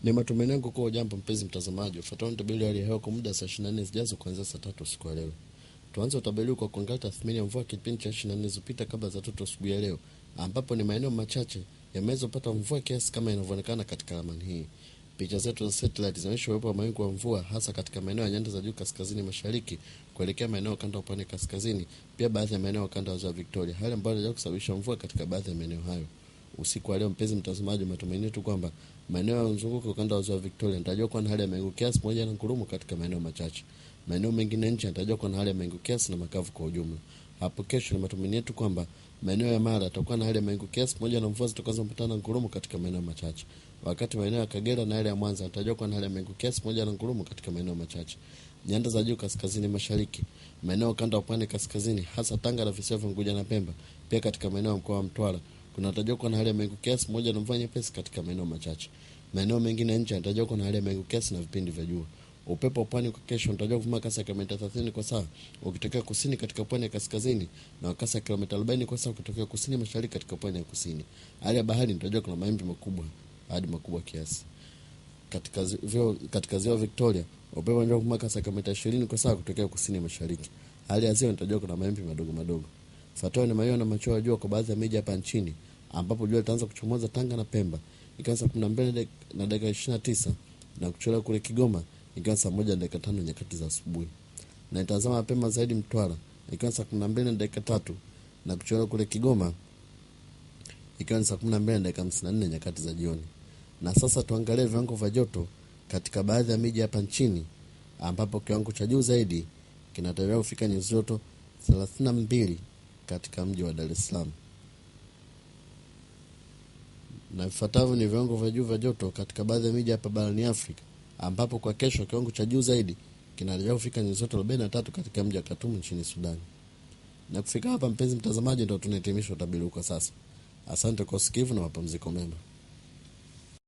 Ni matumaini yangu kwa jambo mpenzi mtazamaji, ufuatao utabiri wa hali ya hewa kwa muda saa 24 zijazo kuanzia saa 3 usiku wa leo. Tuanze utabiri kwa kuangalia tathmini ya mvua kipindi cha 24 zilizopita kabla za 3 asubuhi ya leo, ambapo ni maeneo machache yameweza kupata mvua kiasi kama inavyoonekana katika ramani hii. Picha zetu za satellite zinaonyesha uwepo wa mawingu ya mvua hasa katika maeneo ya nyanda za juu kaskazini mashariki kuelekea maeneo kanda upande kaskazini, pia baadhi ya maeneo kanda ya Ziwa Victoria, hali ambayo inaweza kusababisha mvua katika baadhi ya maeneo hayo. Usiku wa leo mpenzi mtazamaji, matumaini yetu kwamba maeneo ya mzunguko kanda ya Ziwa Victoria yanatarajiwa kuwa na hali ya mawingu kiasi pamoja na ngurumo katika maeneo machache. Maeneo mengine nje yanatarajiwa kuwa na hali ya mawingu kiasi na makavu kwa ujumla. Hapo kesho ni matumaini yetu kwamba maeneo ya Mara yatakuwa na hali ya mawingu kiasi pamoja na mvua zitakazoambatana na ngurumo katika maeneo machache. Wakati maeneo ya Kagera na yale ya Mwanza yanatarajiwa kuwa na hali ya mawingu kiasi pamoja na ngurumo katika maeneo machache. Nyanda za juu kaskazini mashariki, maeneo kanda upande kaskazini hasa Tanga na visiwa vya Unguja na Pemba, pia katika maeneo ya mkoa wa Mtwara kunatarajiwa kuwa na hali ya mawingu kiasi pamoja na mvua nyepesi katika maeneo machache. Maeneo mengine nje yanatarajiwa kuwa na hali ya mawingu kiasi na vipindi vya jua. Upepo wa pwani kwa kesho unatarajiwa kuvuma kasi ya kilomita 30 kwa saa ukitokea kusini katika pwani ya kaskazini na kasi ya kilomita 40 kwa saa ukitokea kusini mashariki katika pwani ya kusini. Hali ya bahari inatarajiwa kuna mawimbi makubwa hadi makubwa kiasi. Katika ziwa Victoria, upepo unatarajiwa kuvuma kasi ya kilomita 20 kwa saa kutokea kusini mashariki. Hali ya ziwa inatarajiwa kuna mawimbi madogo madogo. Fuatao ni maeneo na machweo ya jua kwa baadhi ya miji hapa nchini, ambapo jua litaanza kuchomoza Tanga na Pemba ikiwa saa 12 na dakika 29 na kuchelewa kule Kigoma ikiwa saa 1 na dakika 5 nyakati za asubuhi. Na itazama mapema zaidi Mtwara ikiwa saa 12 na dakika 3 na kuchelewa kule Kigoma ikiwa saa 12 na dakika 54 nyakati za jioni. Na sasa tuangalie viwango vya joto katika baadhi ya miji hapa nchini, ambapo kiwango cha juu zaidi kinatarajiwa kufika nyuzi joto 32 katika mji wa Dar es Salaam. Na vifuatavyo ni viwango vya juu vya joto katika baadhi ya miji hapa barani Afrika, ambapo kwa kesho kiwango cha juu zaidi kinatarajiwa kufika nyuzi joto 43 katika mji wa Khartoum nchini Sudan. Na kufika hapa mpenzi mtazamaji, ndio tunahitimisha utabiri kwa sasa. Asante kwa usikivu na mapumziko mema.